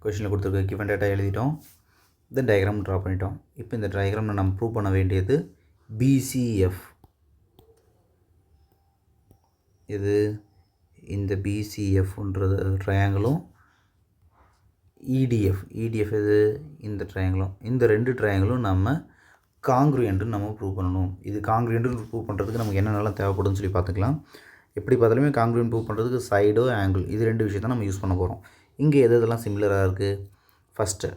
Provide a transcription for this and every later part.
கொஷினில் கொடுத்துருக்க given data எழுதிட்டோம். தென் டயக்ராம் ட்ரா பண்ணிட்டோம். இப்போ இந்த டயக்ராமில் நம்ம ப்ரூவ் பண்ண வேண்டியது பிசிஎஃப். இது இந்த பிசிஎஃப்ன்றது ட்ரையாங்கிளும் இடிஎஃப் இது இந்த ட்ரையாங்கிளும், இந்த 2 ட்ரையாங்கிளும் நம்ம காங்க்ரியன்ட்டுன்னு நம்ம ப்ரூவ் பண்ணணும். இது காங்க்ரியன்ட்டுன்னு ப்ரூவ் பண்ணுறதுக்கு நமக்கு என்னென்னலாம் தேவைப்படும்னு சொல்லி பார்த்துக்கலாம். எப்படி பார்த்தாலுமே காங்க்ரியன்ட் ப்ரூவ் பண்ணுறதுக்கு சைடோ ஆங்கிள் இது 2 விஷயத்தை நம்ம யூஸ் பண்ண போகிறோம். இங்கே எதெல்லாம் சிமிலராக இருக்குது? ஃபஸ்ட்டு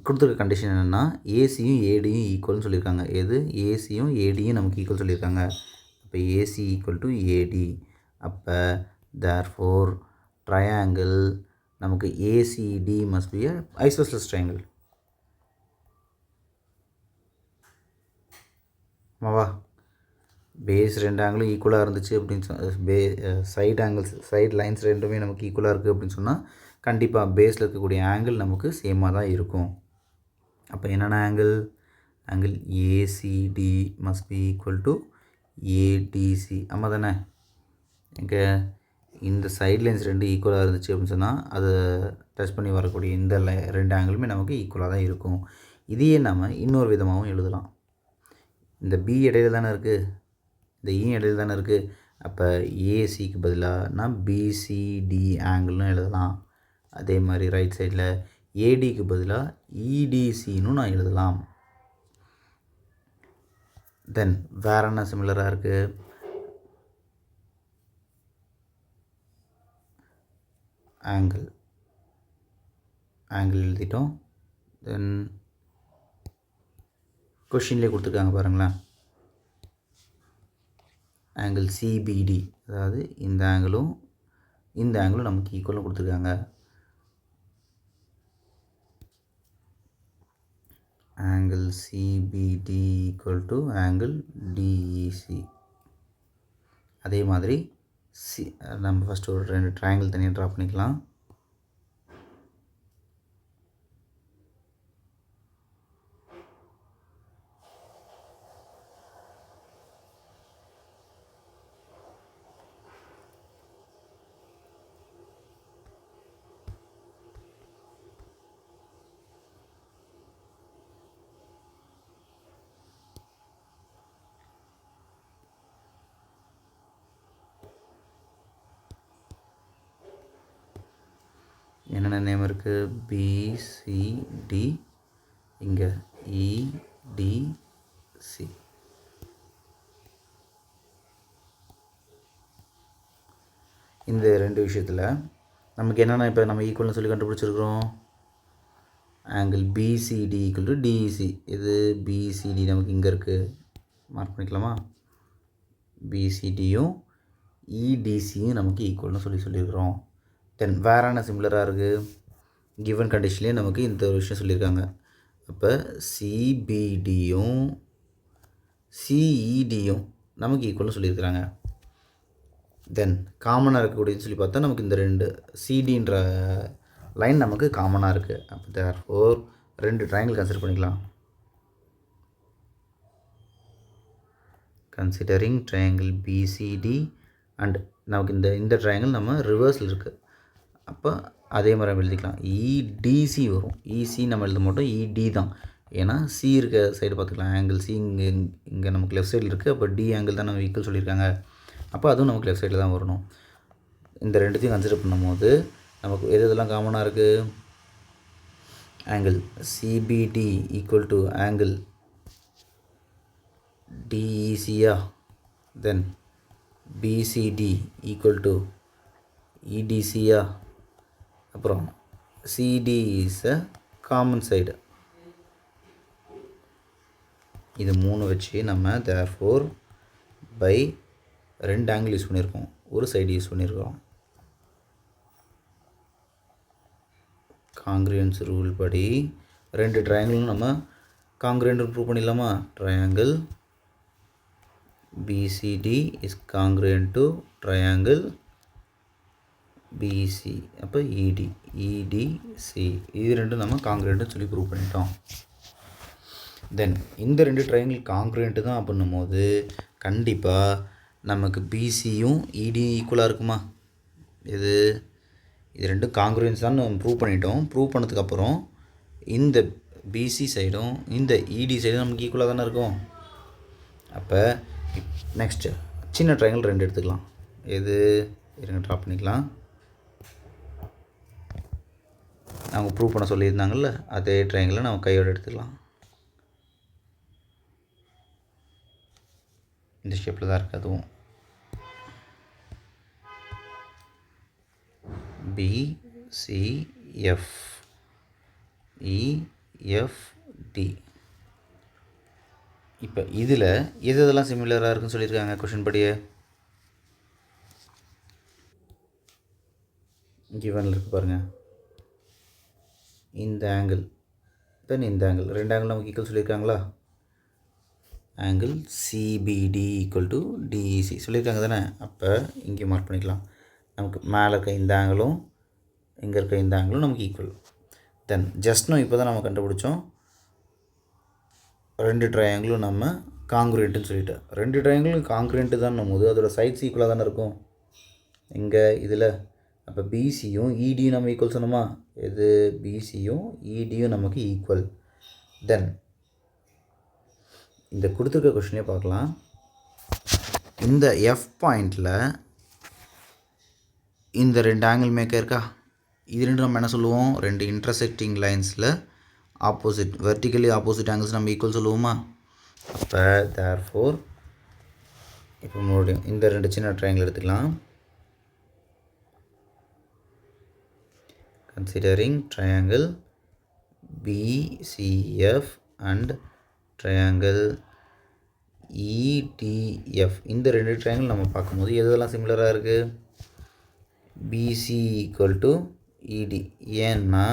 கொடுத்துருக்க கண்டிஷன் என்னென்னா ஏசியும் ஏடியும் ஈக்குவல்னு சொல்லியிருக்காங்க. எது? ஏசியும் ஏடியும் நமக்கு ஈக்குவல் சொல்லியிருக்காங்க. அப்போ ஏசி ஈக்குவல் டு ஏடி. அப்போ தேர்ஃபோர் ட்ரையாங்கிள் நமக்கு ACD must be a isosceles triangle. ஆமாவா? பேஸ் 2 ஆங்கிளும் ஈக்குவலாக இருந்துச்சு அப்படின்னு சைடு லைன்ஸ் ரெண்டுமே நமக்கு ஈக்குவலாக இருக்குது அப்படின்னு சொன்னால் கண்டிப்பாக பேஸில் இருக்கக்கூடிய ஆங்கிள் நமக்கு சேமாக தான் இருக்கும். அப்போ என்னென்ன angle ACD must be equal to ADC. ஆமாம் தானே? இங்கே இந்த சைட் லைன்ஸ் 2 ஈக்குவலாக இருந்துச்சு அப்படின்னு சொன்னால் அதை டச் பண்ணி வரக்கூடிய இந்த 2 ஆங்கிளுமே நமக்கு ஈக்குவலாக தான் இருக்கும். இதையே நம்ம இன்னொரு விதமாகவும் எழுதலாம். இந்த பி இடையில தானே இருக்குது, இந்த இ இடையில தானே இருக்குது. அப்போ ஏசிக்கு பதிலாக நான் பிசிடி ஆங்கிள்னு எழுதலாம். அதே மாதிரி ரைட் சைடில் ஏடிக்கு பதிலாக இடிசின்னு நான் எழுதலாம். தென் வேறு என்ன சிமிலராக இருக்குது? ஆங்கிள் எழுதிட்டோம். தென் கொஷின்லேயே கொடுத்துருக்காங்க பாருங்களேன், ஆங்கிள் சிபிடி, அதாவது இந்த ஆங்கிளும் நமக்கு ஈக்குவலும் கொடுத்துருக்காங்க. Angle CBD equal to angle DEC. அதே மாதிரி நம்ம ஃபஸ்ட்டு ஒரு 2 ட்ரையாங்கிள் தனியாக ட்ரா பண்ணிக்கலாம். என்னென்ன நேம் இருக்குது? பிசிடி, இங்கே இடிசி. இந்த 2 விஷயத்தில் நமக்கு என்னென்ன இப்போ நம்ம ஈக்குவல்னு சொல்லி கண்டுபிடிச்சிருக்கிறோம். Angle BCD equal to DEC. இது பிசிடி நமக்கு இங்கே இருக்குது, மார்க் பண்ணிக்கலாமா? பிசிடியும் இடிசியும் நமக்கு ஈக்குவல்னு சொல்லியிருக்கிறோம். தென் வேறு என்ன சிமிலராக இருக்குது? கிவன் கண்டிஷன்லேயே நமக்கு இந்த ஒரு விஷயம் சொல்லியிருக்காங்க. அப்போ சிபிடியும் சிஇடியும் நமக்கு ஈக்குவல்னு சொல்லியிருக்கிறாங்க. தென் காமனாக இருக்கக்கூடியன்னு சொல்லி பார்த்தா நமக்கு இந்த 2 சிடின்ற லைன் நமக்கு காமனாக இருக்குது. அப்போ தேர்ஃபோர் 2 ட்ரையாங்கிள் கன்சிடர் பண்ணிக்கலாம். கன்சிடரிங் ட்ரையாங்கிள் பிசிடி அண்ட் நமக்கு இந்த ட்ரையாங்கிள் நம்ம ரிவர்ஸில் இருக்குது. அப்போ அதே மாதிரி நம்ம எழுதிக்கலாம். இடிசி வரும். இசி நம்ம எழுத மாட்டோம், இடி தான். ஏன்னா சி இருக்க சைடு பார்த்துக்கலாம். ஆங்கிள் சி இங்கே நமக்கு லெஃப்ட் சைடில் இருக்குது. அப்போ டி ஆங்கிள் தான் நம்ம ஈக்குவல் சொல்லியிருக்காங்க. அப்போ அதுவும் நமக்கு லெஃப்ட் சைடில் தான் வரணும். இந்த 2த்தையும் கன்சிடர் பண்ணும்போது நமக்கு எதெல்லாம் காமனாக இருக்குது? Angle CBD equal to angle டிஇசியா. தென் பிசிடி ஈக்குவல் டு இடிசியா. அப்புறம் CD is a common side. இது 3 வச்சு நம்ம தேர்ஃபோர் பை 2 ஆங்கிள் யூஸ் பண்ணியிருக்கோம், ஒரு சைடு யூஸ் பண்ணியிருக்கோம். காங்க்ரியன்ஸ் ரூல் படி 2 ட்ரையாங்கிளும் நம்ம காங்க்ரியன்ட் ப்ரூவ் பண்ணிடலாமா? Triangle BCD is congruent to triangle BC. அப்போ இடிசி இது 2 நம்ம காங்க்ரியன்ட்னு சொல்லி ப்ரூவ் பண்ணிட்டோம். தென் இந்த 2 ட்ரையாங்கிள் காங்க்ரியன்ட் தான் அப்படின்னும் போது கண்டிப்பாக நமக்கு பிசியும் இடியும் ஈக்குவலாக இருக்குமா? இது இது ரெண்டும் காங்க்ரூயன்ஸ் தான் நம்ம ப்ரூவ் பண்ணிட்டோம். ப்ரூவ் பண்ணதுக்கப்புறம் இந்த பிசி சைடும் இந்த இடி சைடும் நமக்கு ஈக்குவலாக தானே இருக்கும். அப்போ நெக்ஸ்ட்டு சின்ன ட்ரையாங்கிள் 2 எடுத்துக்கலாம். எது இருங்க ட்ரா பண்ணிக்கலாம். அவங்க ப்ரூவ் பண்ண சொல்லியிருந்தாங்கள்ல அதே ட்ரையாங்கிளை நம்ம கையோடு எடுத்துக்கலாம். இந்த ஷேப்பில் தான் இருக்குது. அதுவும் BCF EFD. இப்போ இதில் எதெல்லாம் சிமிலராக இருக்குன்னு சொல்லியிருக்காங்க கொஷின் படியே. கிவனில் இருக்குது பாருங்கள். இந்த ஆங்கிள் தென் இந்த ஆங்கிள் 2 ஆங்கிள் நமக்கு ஈக்குவல் சொல்லியிருக்காங்களா. Angle CBD equal to DEC சொல்லியிருக்காங்க தானே. அப்போ இங்கே மார்க் பண்ணிக்கலாம். நமக்கு மேலே இருக்க இந்த ஆங்கிளும் இங்கே இருக்க இந்த ஆங்கிளும் நமக்கு ஈக்குவல். தென் ஜஸ்ட்னும் இப்போ தான் நம்ம கண்டுபிடிச்சோம் 2 ட்ரையாங்கிளும் நம்ம காங்க்ரூயன்ட்டுன்னு சொல்லிட்டோம். 2 ட்ரையாங்கிளும் காங்க்ரூயன்ட்டு தான் போது அதோட சைட்ஸ் ஈக்குவலாக தானே இருக்கும் இங்கே இதில். அப்போ பிசியும் இடியும் நம்ம ஈக்குவல் சொன்னோமா. இது பிசியும் இடியும் நமக்கு ஈக்குவல். தென் இந்த கொடுத்துருக்க கொஷினே பார்க்கலாம். இந்த எஃப் பாயிண்டில் இந்த 2 ஆங்கிள் மேக்கர் இருக்கா. இது ரெண்டு நம்ம என்ன சொல்லுவோம், 2 இன்டர்செக்டிங் லைன்ஸில் ஆப்போசிட் வெர்டிக்கலி ஆப்போசிட் ஆங்கிள்ஸ் நம்ம ஈக்குவல் சொல்லுவோமா. அப்போ தேர்ஃபோர் இப்போ மறுபடியும் இந்த 2 சின்ன ட்ரையாங்கிள் எடுத்துக்கலாம். Considering triangle BCF and triangle EDF. இந்த 2 ட்ரையாங்கிள் நம்ம பார்க்கும்போது எதெல்லாம் சிமிலராக இருக்குது. BC equal to ED. ஏன்னா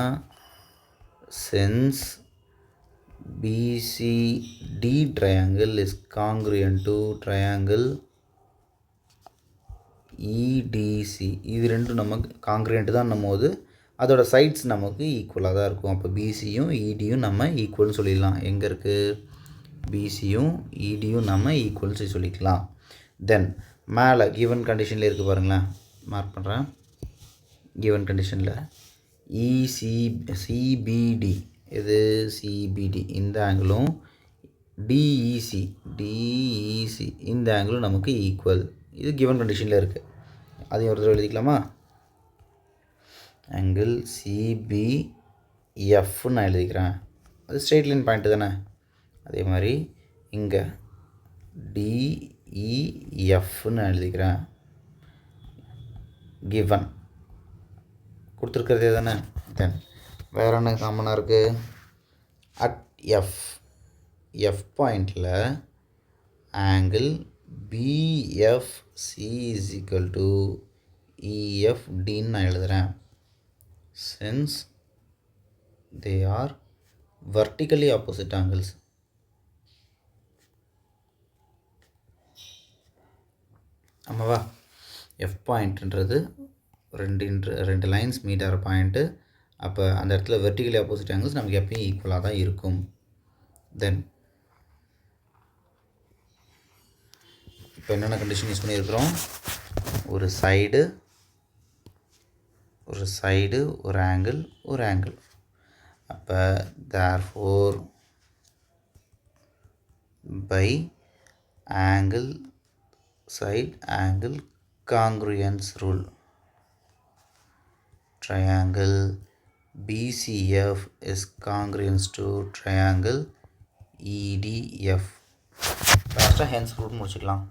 since BCD triangle is congruent to triangle EDC. இது ரெண்டும் நமக்கு காங்க்ரியன்ட் தான் போது அதோட சைட்ஸ் நமக்கு ஈக்குவலாக தான் இருக்கும். அப்போ பிசியும் இடியும் நம்ம ஈக்குவல்னு சொல்லிடலாம். எங்கே இருக்குது பிசியும் இடியும் நம்ம ஈக்குவல்ஸ் சொல்லிக்கலாம். தென் மேலே கிவன் கண்டிஷனில் இருக்குது பாருங்களேன், மார்க் பண்ணுறேன். கிவன் கண்டிஷனில் CBD இது CBD இந்த ஆங்கிளும் DEC இந்த ஆங்கிளும் நமக்கு ஈக்குவல். இது கிவன் கண்டிஷனில் இருக்குது. அதையும் ஒரு தடவை எழுதிக்கலாமா. ஆங்கிள் CBF நான் எழுதிக்கிறேன். அது ஸ்ட்ரெயிட் லைன் பாயிண்ட்டு தானே. அதே மாதிரி இங்கே DEF நான் எழுதிக்கிறேன். கிவன் கொடுத்துருக்கிறதே தானே. தென் வேறு என்ன காமனாக இருக்குது. அட் எஃப் பாயிண்டில் angle BFC is equal to EFDன்னு நான் எழுதுகிறேன். since they are vertically opposite angles. ஆமாவா. எஃப் பாயிண்ட்ன்றது 2 லைன்ஸ் மீட் ஆகிற பாயிண்ட்டு. அப்போ அந்த இடத்துல வெர்டிகலி ஆப்போசிட் ஆங்கிள்ஸ் நமக்கு எப்பயும் ஈக்குவலாக தான் இருக்கும். தென் இப்போ என்னென்ன கண்டிஷன் யூஸ் பண்ணியிருக்கிறோம். ஒரு சைடு ஒரு ஆங்கிள். அப்போ therefore by angle side angle congruence rule triangle BCF is congruent to triangle EDF. லாஸ்ட்டாக ஹென்ஸ் ரூல் முடிச்சுக்கலாம்.